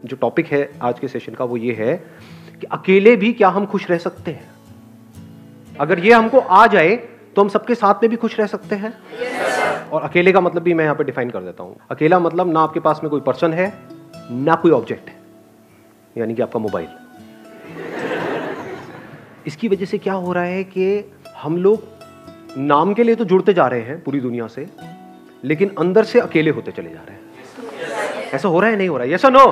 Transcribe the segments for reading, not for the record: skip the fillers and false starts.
जो टॉपिक है आज के सेशन का वो ये है कि अकेले भी क्या हम खुश रह सकते हैं? अगर ये हमको आ जाए तो हम सबके साथ में भी खुश रह सकते हैं। और अकेले का मतलब भी मैं यहां पे डिफाइन कर देता हूं। अकेला मतलब ना आपके पास में कोई पर्सन है ना कोई ऑब्जेक्ट है, यानी कि आपका मोबाइल। इसकी वजह से क्या हो रहा है कि हम लोग नाम के लिए तो जुड़ते जा रहे हैं पूरी दुनिया से, लेकिन अंदर से अकेले होते चले जा रहे हैं। ऐसा हो रहा है नहीं हो रहा है? यस और नो?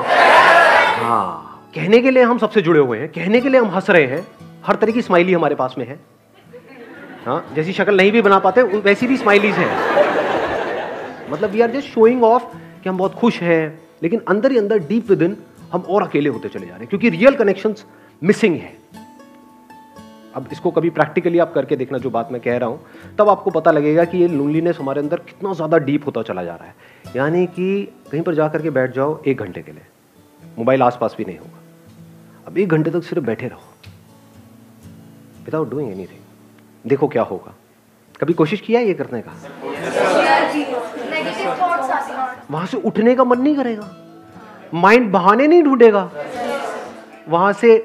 हाँ, कहने के लिए हम सबसे जुड़े हुए हैं, कहने के लिए हम हंस रहे हैं, हर तरह की स्माइली हमारे पास में है। हाँ, जैसी शक्ल नहीं भी बना पाते वैसी भी स्माइलीज हैं। मतलब we are just showing off कि हम बहुत खुश हैं, लेकिन अंदर ही अंदर डीप विद इन हम और अकेले होते चले जा रहे हैं, क्योंकि रियल कनेक्शंस मिसिंग है। अब इसको कभी प्रैक्टिकली आप करके देखना जो बात मैं कह रहा हूं, तब आपको पता लगेगा कि ये लोनलीनेस हमारे अंदर कितना ज्यादा डीप होता चला जा रहा है। यानी कि कहीं पर जाकर के बैठ जाओ 1 घंटे के लिए, मोबाइल आसपास भी नहीं होगा। अब 1 घंटे तक सिर्फ बैठे रहो विदाउट डूइंग एनीथिंग, देखो क्या होगा। कभी कोशिश किया ये करने का? वहां से उठने का मन नहीं करेगा, माइंड बहाने नहीं ढूंढेगा, वहां से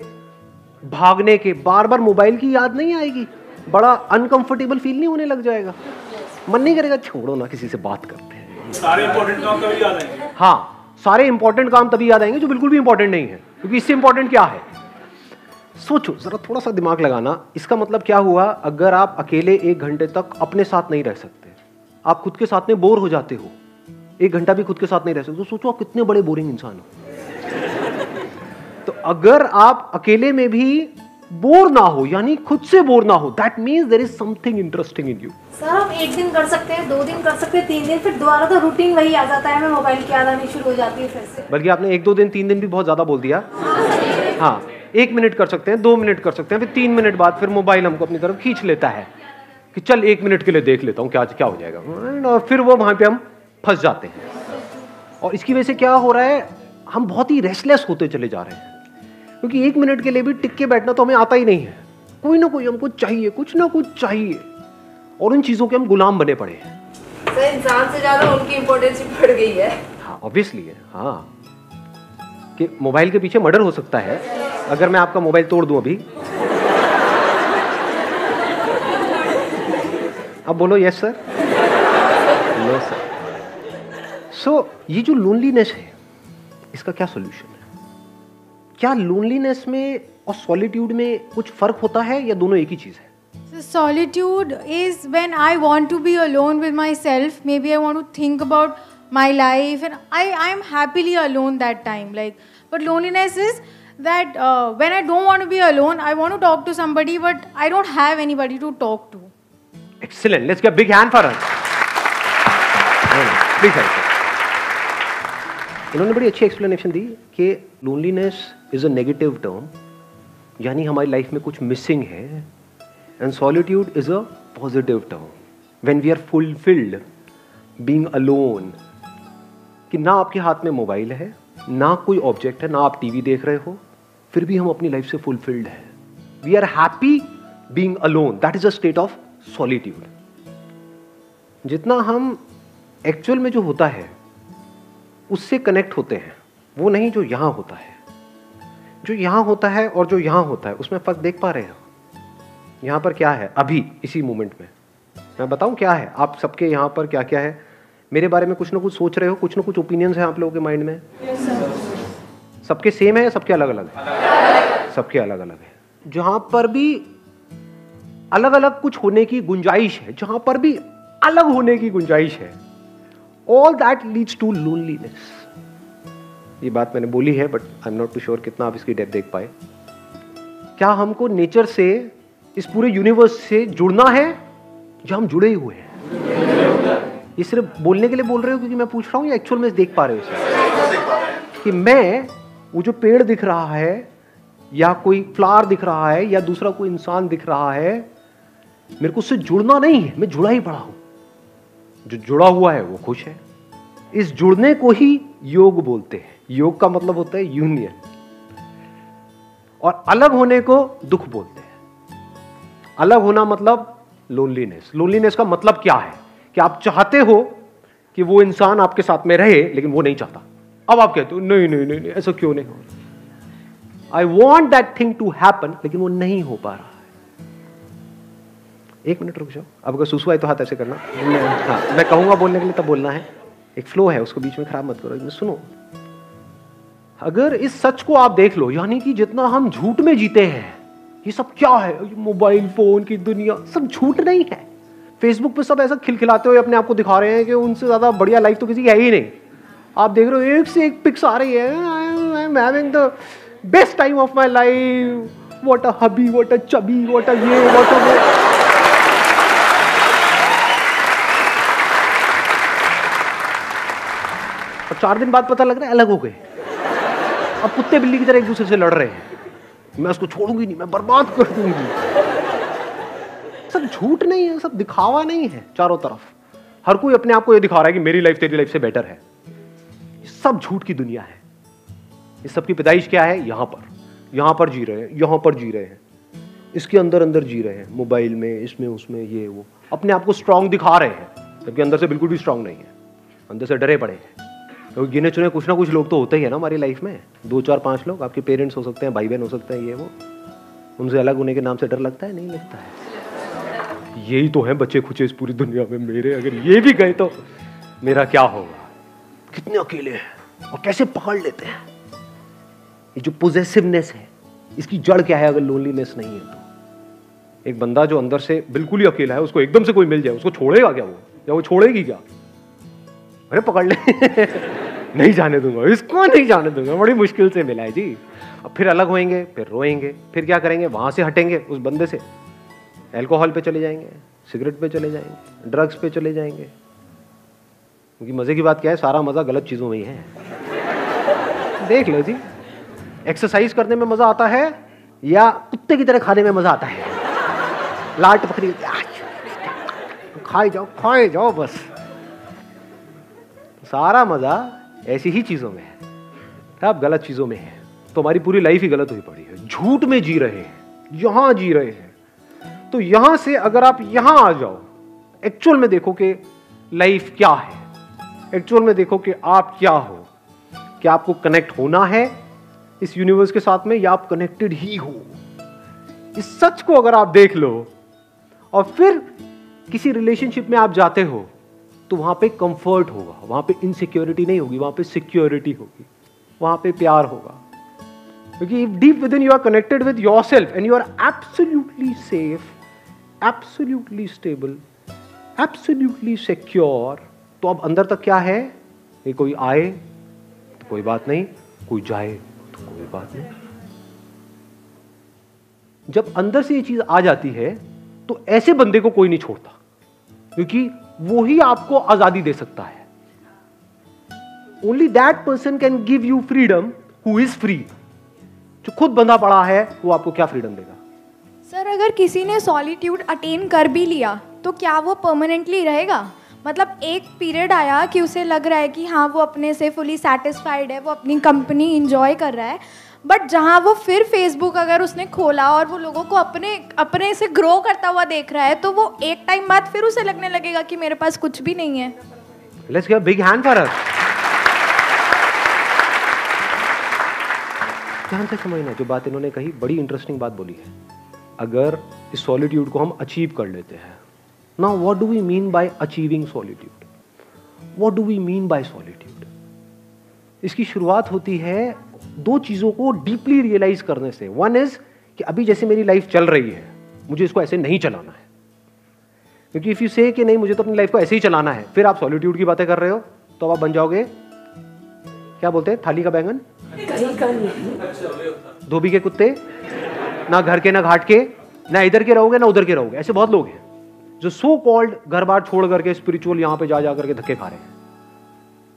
भागने के बार बार मोबाइल की याद नहीं आएगी, बड़ा अनकंफर्टेबल फील नहीं होने लग जाएगा, मन नहीं करेगा छोड़ो ना किसी से बात करते हैं। सारे इंपॉर्टेंट काम तभी याद आएंगे। हाँ, सारे इंपॉर्टेंट काम तभी याद आएंगे जो बिल्कुल भी इंपॉर्टेंट नहीं है, क्योंकि इससे इंपॉर्टेंट क्या है? सोचो जरा, थोड़ा सा दिमाग लगाना। इसका मतलब क्या हुआ? अगर आप अकेले 1 घंटे तक अपने साथ नहीं रह सकते, आप खुद के साथ में बोर हो जाते हो, 1 घंटा भी खुद के साथ नहीं रह सकते, तो सोचो आप कितने बड़े बोरिंग इंसान हो। तो अगर आप अकेले में भी बोर ना हो, यानी खुद से बोर ना हो, that means there is something interesting in you. Sir हम 1 दिन कर सकते हैं, 2 दिन कर सकते हैं, 3 दिन, फिर दोबारा तो रूटीन वही आ जाता है, हमें मोबाइल की याद आनी शुरू हो जाती है फिर से। बल्कि आपने 1-2 दिन 3 दिन भी बहुत ज्यादा बोल दिया। हाँ, 1 मिनट कर सकते हैं, 2 मिनट कर सकते हैं, फिर 3 मिनट बाद फिर मोबाइल हमको अपनी तरफ खींच लेता है कि चल 1 मिनट के लिए देख लेता हूँ क्या हो जाएगा, और फिर वो वहां पे हम फंस जाते हैं। और इसकी वजह से क्या हो रहा है? हम बहुत ही रेस्टलेस होते चले जा रहे हैं, क्योंकि 1 मिनट के लिए भी टिक के बैठना तो हमें आता ही नहीं है। कोई ना कोई हमको चाहिए, कुछ ना कुछ चाहिए, और उन चीजों के हम गुलाम बने पड़े हैं। सर इंसान से ज्यादा उनकी इंपॉर्टेंस बढ़ गई है। हाँ, ऑब्वियसली है। हाँ, कि मोबाइल के पीछे मर्डर हो सकता है अगर मैं आपका मोबाइल तोड़ दूं अभी। अब बोलो यस सर, नो सर। सो ये जो लोनलीनेस है, इसका क्या सॉल्यूशन है? क्या लोनलीनेस में और सॉलिट्यूड में कुछ फर्क होता है या दोनों एक ही चीज है? So solitude is when I want to be alone with myself. Maybe I want to think about my life, and I am happily alone that time. But loneliness is that when I don't want to be alone, I want to talk to somebody, but I don't have anybody to talk to. Excellent. Let's give a big hand for her. Please help. इन्होंने बड़ी अच्छी explanation दी कि loneliness is a negative term, यानी हमारी life में कुछ missing है, and solitude is a positive term when we are fulfilled being alone. कि ना आपके हाथ में मोबाइल है, ना कोई ऑब्जेक्ट है, ना आप टीवी देख रहे हो, फिर भी हम अपनी लाइफ से फुलफिल्ड है। We are happy being alone, that is a state of solitude. जितना हम एक्चुअल में जो होता है उससे कनेक्ट होते हैं, वो नहीं जो यहां होता है। जो यहां होता है और जो यहां होता है उसमें फर्क देख पा रहे हो? यहां पर क्या है अभी इसी मोमेंट में? मैं बताऊं क्या है? आप सबके यहां पर क्या क्या है? मेरे बारे में कुछ ना कुछ सोच रहे हो, कुछ ना कुछ ओपिनियंस है आप लोगों के माइंड में। सबके सेम है या सबके अलग अलग है? सबके अलग अलग है। जहां पर भी अलग अलग कुछ होने की गुंजाइश है, जहां पर भी अलग होने की गुंजाइश है, all that leads to loneliness. ये बात मैंने बोली है, but I am not too sure कितना आप इसकी डेप्थ देख पाए। क्या हमको नेचर से, इस पूरे यूनिवर्स से जुड़ना है, या हम जुड़े ही हुए हैं? ये सिर्फ बोलने के लिए बोल रहे हो क्योंकि मैं पूछ रहा हूं, या एक्चुअल में देख पा रहे हो इसे? कि मैं वो जो पेड़ दिख रहा है, या कोई फ्लावर दिख रहा है, या दूसरा कोई इंसान दिख रहा है, मेरे को उससे जुड़ना नहीं है, मैं जुड़ा ही पड़ा हूं। जो जुड़ा हुआ है वो खुश है। इस जुड़ने को ही योग बोलते हैं। योग का मतलब होता है यूनियन, और अलग होने को दुख बोलते हैं। अलग होना मतलब लोनलीनेस। लोनलीनेस का मतलब क्या है? कि आप चाहते हो कि वो इंसान आपके साथ में रहे, लेकिन वो नहीं चाहता, अब आप कहते हो नहीं नहीं नहीं, नहीं ऐसा क्यों नहीं हो रहा? I want that thing to happen, लेकिन वो नहीं हो पा रहा है। एक मिनट रुक जाओ, अब अगर सुसु आए तो हाथ ऐसे करना। हाँ, मैं कहूंगा बोलने के लिए तब बोलना है, एक फ्लो है उसको बीच में खराब मत करो। सुनो, अगर इस सच को आप देख लो, यानी कि जितना हम झूठ में जीते हैं, ये सब क्या है, मोबाइल फोन की दुनिया, सब झूठ नहीं है। फेसबुक पे सब ऐसा खिलखिलाते हुए अपने आप को दिखा रहे हैं कि उनसे ज्यादा बढ़िया लाइफ तो किसी की है ही नहीं। आप देख रहे हो एक से एक पिक्स आ रही है, I am having the best time of my life, what a hubby, what a chubby, what a ये, व्हाट अ वो। और 4 दिन बाद पता लग रहा है अलग हो गए, अब कुत्ते बिल्ली की तरह एक दूसरे से लड़ रहे हैं। मैं उसको छोड़ूंगी नहीं, मैं बर्बाद कर दूंगी। सब झूठ नहीं है, सब दिखावा नहीं है। चारों तरफ हर कोई अपने आप को ये दिखा रहा है कि मेरी लाइफ तेरी लाइफ से बेटर है। सब झूठ की दुनिया है। इस सब की पैदाइश क्या है? यहां पर जी रहे हैं, यहां पर जी रहे हैं, इसके अंदर अंदर जी रहे हैं, मोबाइल में, इसमें उसमें, ये वो, अपने आप को स्ट्रांग दिखा रहे हैं, जबकि अंदर से बिल्कुल भी स्ट्रांग नहीं है, अंदर से डरे पड़े हैं। तो गिने चुने कुछ ना कुछ लोग तो होते ही है ना हमारी लाइफ में, 2 4 5 लोग। आपके पेरेंट्स हो सकते हैं, भाई बहन हो सकते हैं, ये वो। उनसे अलग होने के नाम से डर लगता है? नहीं लगता है। यही तो है बच्चे खुचे इस पूरी दुनिया में मेरे, अगर ये भी गए तो मेरा क्या होगा? कितने अकेले हैं और कैसे पकड़ लेते हैं। ये जो पोजेसिवनेस है, इसकी जड़ क्या है? अगर लोनलीनेस नहीं है तो एक बंदा जो अंदर से बिल्कुल ही अकेला है, उसको एकदम से कोई मिल जाए, उसको छोड़ेगा क्या वो, या वो छोड़ेगी क्या? अरे पकड़ ले नहीं जाने दूंगा इसको, नहीं जाने दूंगा, बड़ी मुश्किल से मिला है जी। अब फिर अलग होएंगे, फिर रोएंगे, फिर क्या करेंगे? वहां से हटेंगे उस बंदे से, अल्कोहल पे चले जाएंगे, सिगरेट पे चले जाएंगे, ड्रग्स पे चले जाएंगे। क्योंकि मजे की बात क्या है, सारा मजा गलत चीजों में ही है। देख लो जी, एक्सरसाइज करने में मजा आता है या कुत्ते की तरह खाने में मजा आता है? लाट पकड़ी खाए जाओ बस। सारा मजा ऐसी ही चीजों में है, अब गलत चीजों में है। तो हमारी पूरी लाइफ ही गलत हुई पड़ी है, झूठ में जी रहे हैं, यहां जी रहे हैं। तो यहां से अगर आप यहां आ जाओ, एक्चुअल में देखो कि लाइफ क्या है, एक्चुअल में देखो कि आप क्या हो, क्या आपको कनेक्ट होना है इस यूनिवर्स के साथ में, या आप कनेक्टेड ही हो। इस सच को अगर आप देख लो और फिर किसी रिलेशनशिप में आप जाते हो, तो वहां पे कंफर्ट होगा, वहां पे इनसिक्योरिटी नहीं होगी, वहां पे सिक्योरिटी होगी, वहां पे प्यार होगा। क्योंकि deep within you are connected with yourself and you are absolutely safe, absolutely stable, absolutely secure. तो अब अंदर तक क्या है? ये कोई आए तो कोई बात नहीं, कोई जाए तो कोई बात नहीं। जब अंदर से ये चीज आ जाती है तो ऐसे बंदे को कोई नहीं छोड़ता, क्योंकि वो ही आपको आजादी दे सकता है। Only that person can give you freedom who is free. जो खुद बंधा पड़ा है वो आपको क्या फ्रीडम देगा? सर, अगर किसी ने सॉलिट्यूड अटेन कर भी लिया तो क्या वो परमानेंटली रहेगा? मतलब एक पीरियड आया कि उसे लग रहा है कि हाँ वो अपने से फुली सेटिस्फाइड है, वो अपनी कंपनी इंजॉय कर रहा है, बट जहाँ वो फिर फेसबुक अगर उसने खोला और वो लोगों को अपने से ग्रो करता हुआ देख रहा है, तो वो एक टाइम बाद फिर उसे लगने लगेगा कि मेरे पास कुछ भी नहीं है। Let's give a big hand for us. ध्यान से समझना, जो बात इन्होंने कही बड़ी इंटरेस्टिंग बात बोली है। अगर इस सॉलिट्यूड को हम अचीव कर लेते हैं, now what do we mean by achieving solitude? What do we mean by solitude? इसकी शुरुआत होती है 2 चीजों को डीपली रियलाइज करने से। वन इज कि अभी जैसे मेरी लाइफ चल रही है, मुझे इसको ऐसे नहीं चलाना है। क्योंकि इफ यू से कि नहीं मुझे तो अपनी लाइफ को ऐसे ही चलाना है, फिर आप सॉलिट्यूड की बातें कर रहे हो, तो आप बन जाओगे, क्या बोलते हैं, थाली का बैंगन, धोबी के कुत्ते, ना घर के ना घाट के, ना इधर के रहोगे ना उधर के रहोगे। ऐसे बहुत लोग हैं जो सो कॉल्ड घर बार छोड़ करके स्पिरिचुअल यहां पे जा करके धक्के खा रहे हैं।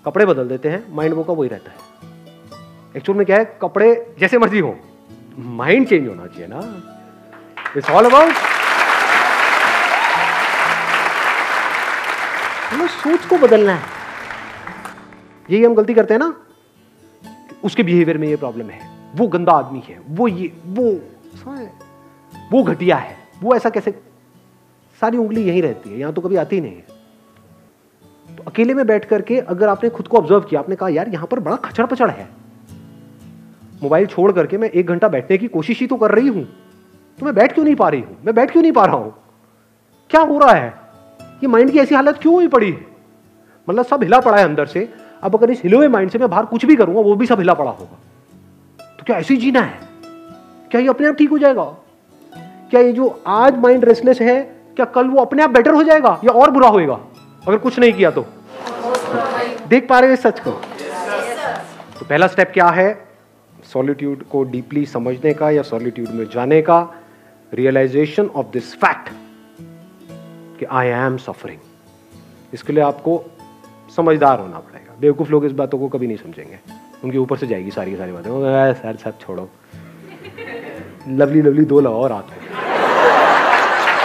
कपड़े बदल देते हैं, माइंड वो का वही रहता है। एक्चुअल में क्या है, कपड़े जैसे मर्जी हो, माइंड चेंज होना चाहिए ना। इट्स ऑल अबाउट हमें सोच को बदलना है। यही हम गलती करते हैं ना, उसके बिहेवियर में ये प्रॉब्लम है, वो गंदा आदमी है, वो ये वो घटिया है, वो ऐसा कैसे, सारी उंगली यहीं रहती है, यहां तो कभी आती ही नहीं है। तो तो अकेले में बैठ करके अगर आपने खुद को ऑब्जर्व किया, आपने कहा यार यहां पर बड़ा खचड़ पचड़ है, मोबाइल छोड़ करके मैं 1 घंटा बैठने की कोशिश ही तो कर रही हूं, तो मैं बैठ क्यों नहीं पा रही हूं, मैं बैठ क्यों नहीं पा रहा हूं, क्या हो रहा है, ये माइंड की ऐसी हालत क्यों हुई पड़ी है? मतलब सब हिला पड़ा है अंदर से। अब अगर इस हिले हुए माइंड से मैं बाहर कुछ भी करूंगा वो भी सब हिला पड़ा होगा। तो क्या ऐसे ही जीना है? क्या ये अपने आप ठीक हो जाएगा? क्या ये जो आज माइंड रेस्टलेस है, क्या कल वो अपने आप बेटर हो जाएगा या और बुरा होएगा अगर कुछ नहीं किया तो? देख पा रहे हैं सच को? तो पहला स्टेप क्या है सॉलिट्यूड को डीपली समझने का या सॉलिट्यूड में जाने का? रियलाइजेशन ऑफ दिस फैक्ट कि आई एम सफरिंग। इसके लिए आपको समझदार होना पड़ेगा। बेवकूफ लोग इस बातों को कभी नहीं समझेंगे, उनके ऊपर से जाएगी सारी की सारी बातें। सर सब छोड़ो, लवली लवली 2 लगाओ रात को,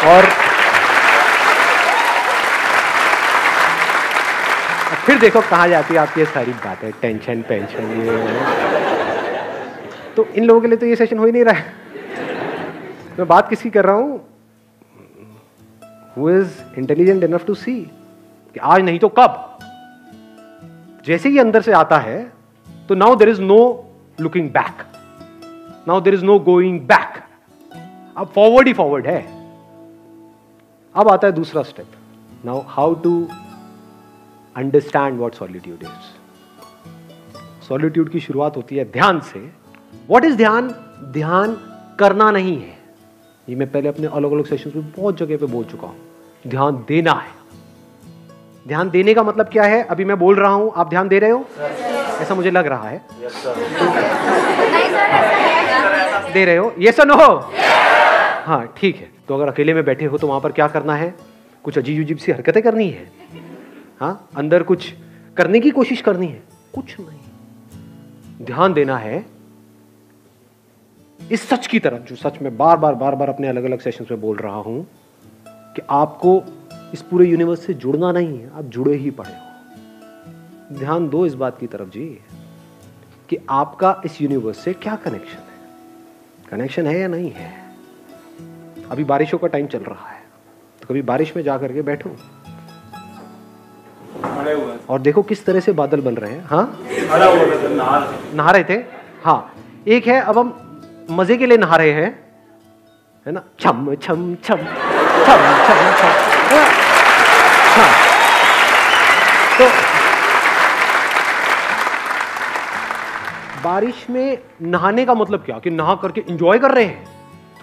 और फिर देखो कहाँ जाती है आपकी ये सारी बातें, टेंशन पेंशन ये। तो इन लोगों के लिए तो ये सेशन हो ही नहीं रहा है। मैं बात किसकी कर रहा हूं? Who is intelligent enough to see कि आज नहीं तो कब। जैसे ही अंदर से आता है तो now there is no looking back, now there is no going back, अब फॉरवर्ड ही फॉरवर्ड है। अब आता है दूसरा step, now how to understand what solitude is. Solitude की शुरुआत होती है ध्यान से। व्हाट इज ध्यान? ध्यान करना नहीं है, ये मैं पहले अपने अलग अलग सेशंस में बहुत जगह पे बोल चुका हूं। ध्यान देना है। ध्यान देने का मतलब क्या है? अभी मैं बोल रहा हूं, आप ध्यान दे रहे हो? ऐसा मुझे लग रहा है। दे रहे हो? यस और नो? हाँ ठीक है। तो अगर अकेले में बैठे हो तो वहां पर क्या करना है? कुछ अजीब अजीब सी हरकतें करनी है, हाँ, अंदर कुछ करने की कोशिश करनी है? कुछ नहीं। ध्यान देना है इस सच की तरफ, जो सच में बार बार अपने अलग अलग सेशंस में बोल रहा हूं कि आपको इस पूरे यूनिवर्स से जुड़ना नहीं है, आप जुड़े ही पड़े हो। ध्यान दो इस बात की तरफ जी कि आपका इस यूनिवर्स से क्या कनेक्शन है, कनेक्शन है या नहीं है। अभी बारिशों का टाइम चल रहा है, तो कभी बारिश में जाकर के बैठो और देखो किस तरह से बादल बन रहे हैं। हाँ, नहा रहे थे। हाँ, एक है अब हम मजे के लिए नहा रहे हैं, है ना, छम छम छम छम छम छम। हाँ, तो बारिश में नहाने का मतलब क्या कि नहा करके एंजॉय कर रहे हैं।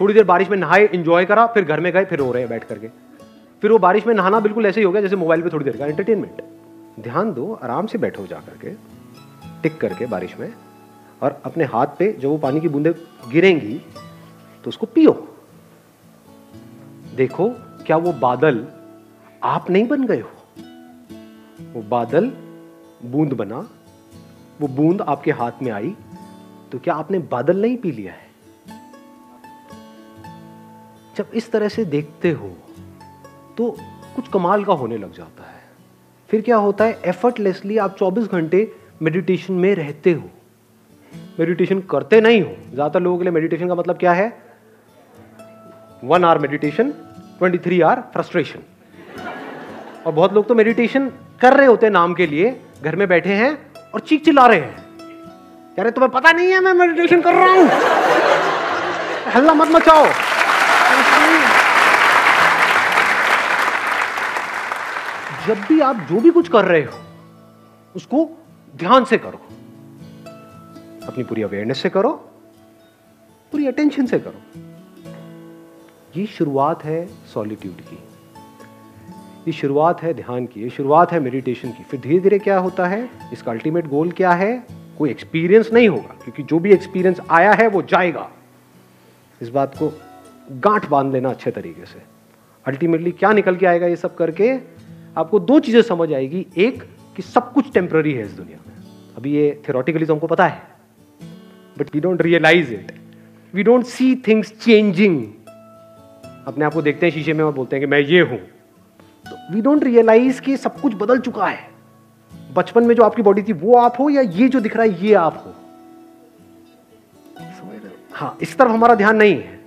थोड़ी देर बारिश में नहाए, एंजॉय करा, फिर घर में गए, फिर रो रहे हैं बैठ करके। फिर वो बारिश में नहाना बिल्कुल ऐसे ही हो गया जैसे मोबाइल पे थोड़ी देर का एंटरटेनमेंट। ध्यान दो, आराम से बैठो जा करके, टिक करके बारिश में, और अपने हाथ पे जब वो पानी की बूंदें गिरेंगी तो उसको पियो। देखो क्या वो बादल आप नहीं बन गए हो, वो बादल बूंद बना, वो बूंद आपके हाथ में आई, तो क्या आपने बादल नहीं पी लिया है? जब इस तरह से देखते हो तो कुछ कमाल का होने लग जाता है। फिर क्या होता है, एफर्टलेसली आप 24 घंटे मेडिटेशन में रहते हो। मेडिटेशन करते नहीं हो। ज्यादातर लोगों के लिए मेडिटेशन का मतलब क्या है? 1 आवर मेडिटेशन, 23 आवर फ्रस्ट्रेशन। और बहुत लोग तो मेडिटेशन कर रहे होते हैं नाम के लिए, घर में बैठे हैं और चीख चिल्ला रहे हैं, यार तुम्हें पता नहीं है मैं मेडिटेशन कर रहा हूं, हल्ला मत मचाओ। जब भी आप जो भी कुछ कर रहे हो उसको ध्यान से करो, अपनी पूरी अवेयरनेस से करो, पूरी अटेंशन से करो। ये शुरुआत है सॉलिट्यूड की, ये शुरुआत है ध्यान की, ये शुरुआत है मेडिटेशन की। फिर धीरे धीरे क्या होता है, इसका अल्टीमेट गोल क्या है? कोई एक्सपीरियंस नहीं होगा, क्योंकि जो भी एक्सपीरियंस आया है वो जाएगा। इस बात को गांठ बांध लेना अच्छे तरीके से। अल्टीमेटली क्या निकल के आएगा ये सब करके? आपको 2 चीजें समझ आएगी। एक कि सब कुछ टेम्पररी है इस दुनिया में। अभी ये थियोरेटिकली तो हमको पता है, but we don't realise it, we don't see things changing. अपने आप को देखते हैं शीशे में और बोलते हैं कि मैं ये हूं, तो वी डोंट रियलाइज कि सब कुछ बदल चुका है। बचपन में जो आपकी बॉडी थी वो आप हो, या ये जो दिख रहा है ये आप हो? समझ रहे हो? हाँ, इस तरफ हमारा ध्यान नहीं है।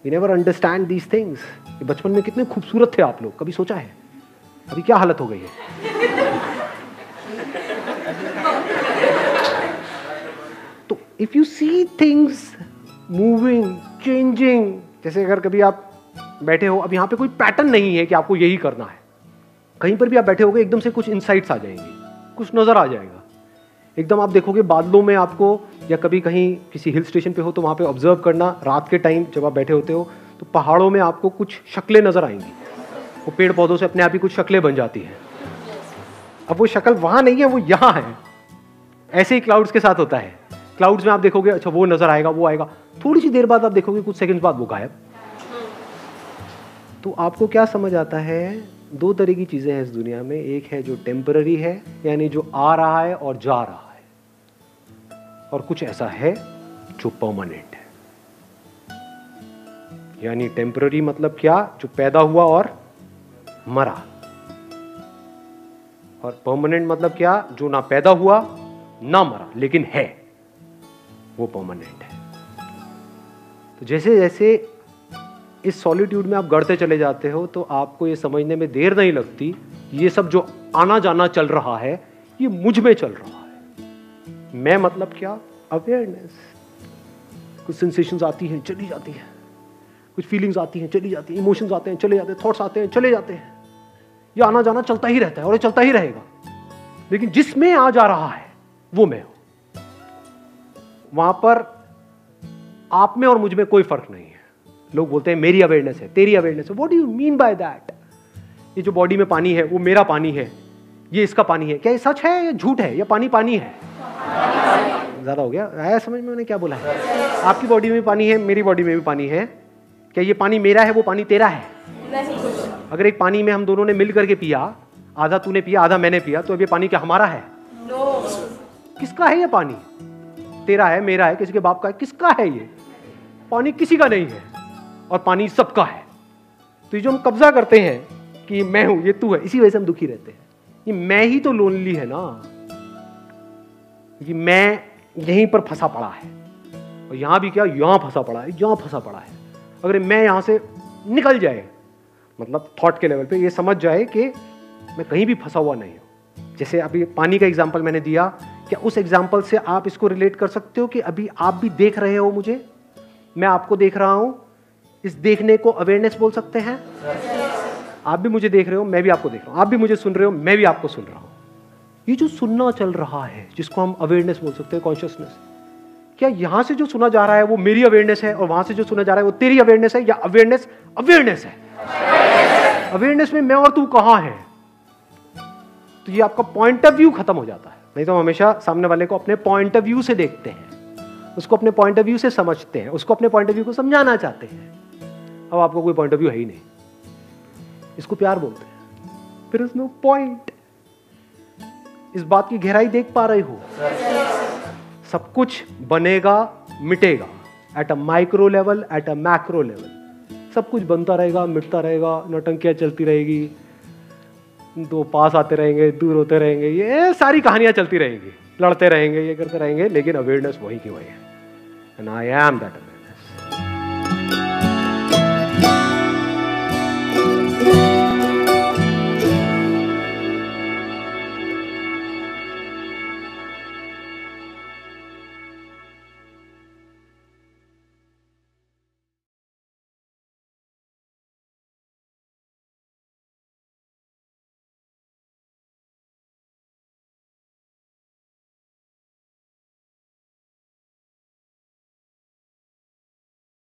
We never understand these things. बचपन में कितने खूबसूरत थे आप लोग, कभी सोचा है? अभी क्या हालत हो गई है? तो if you see things moving, changing, जैसे अगर कभी आप बैठे हो, अब यहाँ पे कोई पैटर्न नहीं है कि आपको यही करना है, कहीं पर भी आप बैठे होगे एकदम से कुछ इंसाइट्स आ जाएंगे, कुछ नजर आ जाएगा एकदम। आप देखोगे बादलों में आपको, या कभी कहीं किसी हिल स्टेशन पे हो तो वहाँ पे ऑब्जर्व करना, रात के टाइम जब आप बैठे होते हो तो पहाड़ों में आपको कुछ शक्लें नजर आएंगी, वो पेड़ पौधों से अपने आप ही कुछ शक्लें बन जाती हैं। अब वो शक्ल वहाँ नहीं है, वो यहाँ है। ऐसे ही क्लाउड्स के साथ होता है, क्लाउड्स में आप देखोगे अच्छा वो नजर आएगा, वो आएगा, थोड़ी सी देर बाद आप देखोगे कुछ सेकंड्स बाद वो गायब। तो आपको क्या समझ आता है? दो तरह की चीजें हैं इस दुनिया में, एक है जो टेम्पररी है, यानी जो आ रहा है और जा रहा है, और कुछ ऐसा है जो परमानेंट है। यानी टेम्पररी मतलब क्या? जो पैदा हुआ और मरा। और परमानेंट मतलब क्या? जो ना पैदा हुआ ना मरा लेकिन है, वो परमानेंट है। तो जैसे जैसे इस सॉलिट्यूड में आप गढ़ते चले जाते हो तो आपको ये समझने में देर नहीं लगती, ये सब जो आना जाना चल रहा है ये मुझ में चल रहा है। मैं मतलब क्या? अवेयरनेस। कुछ सेंसेशंस आती हैं, चली जाती हैं, कुछ फीलिंग्स आती हैं, चली जाती हैं, इमोशंस आते हैं, चले जाते हैं, थॉट्स आते हैं, चले जाते हैं। ये आना जाना चलता ही रहता है और ये चलता ही रहेगा, लेकिन जिसमें आ जा रहा है वो मैं हूं। वहां पर आप में और मुझ में कोई फर्क नहीं है। लोग बोलते हैं मेरी अवेयरनेस है, तेरी अवेयरनेस है। What do you mean by that? ये जो बॉडी में पानी है वो मेरा पानी है, ये इसका पानी है। क्या ये सच है या झूठ है? या पानी पानी है? ज्यादा हो गया, आया समझ में मैंने क्या बोला है? आपकी बॉडी में पानी है, मेरी बॉडी में भी पानी है। क्या ये पानी मेरा है, वो पानी तेरा है? अगर एक पानी में हम दोनों ने मिल करके पिया, आधा तूने पिया आधा मैंने पिया, तो अब ये पानी क्या हमारा है? किसका है ये पानी? तेरा है, मेरा है, किसी के बाप का है? किसका है ये पानी? किसी का नहीं है, और पानी सबका है। तो ये जो हम कब्जा करते हैं कि मैं हूं, ये तू है, इसी वजह से हम दुखी रहते हैं। ये मैं ही तो लोनली है ना, कि मैं यहीं पर फंसा पड़ा है। और यहां भी क्या, यहां फंसा पड़ा है, यहां फंसा पड़ा है। अगर मैं यहां से निकल जाए, मतलब थॉट के लेवल पे ये समझ जाए कि मैं कहीं भी फंसा हुआ नहीं हूं। जैसे अभी पानी का एग्जांपल मैंने दिया, क्या उस एग्जांपल से आप इसको रिलेट कर सकते हो कि अभी आप भी देख रहे हो मुझे, मैं आपको देख रहा हूं? इस देखने को अवेयरनेस बोल सकते हैं। आप भी मुझे देख रहे हो, मैं भी आपको देख रहा हूं। आप भी मुझे सुन रहे हो, मैं भी आपको सुन रहा हूं। ये जो सुनना चल रहा है, जिसको हम अवेयरनेस बोल सकते हैं, कॉन्शियसनेस, क्या यहां से जो सुना जा रहा है वो मेरी अवेयरनेस है, और वहां से जो सुना जा रहा है वो तेरी अवेयरनेस है, या अवेयरनेस अवेयरनेस है? अवेयरनेस में मैं और तू कहां है? तो ये आपका पॉइंट ऑफ व्यू खत्म हो जाता है। नहीं तो हम हमेशा सामने वाले को अपने पॉइंट ऑफ व्यू से देखते हैं, उसको अपने पॉइंट ऑफ व्यू से समझते हैं, उसको अपने पॉइंट ऑफ व्यू को समझाना चाहते हैं। अब आपको कोई पॉइंट ऑफ व्यू है ही नहीं, इसको प्यार बोलते हैं। फिर इज नो पॉइंट। इस बात की गहराई देख पा रहे हो? सब कुछ बनेगा मिटेगा, at a micro level, at a macro level. सब कुछ बनता रहेगा, मिटता रहेगा, नौटंकियां चलती रहेगी, दो पास आते रहेंगे, दूर होते रहेंगे, ये सारी कहानियां चलती रहेंगी, लड़ते रहेंगे, ये करते रहेंगे, लेकिन अवेयरनेस वही की वही है। And I am that.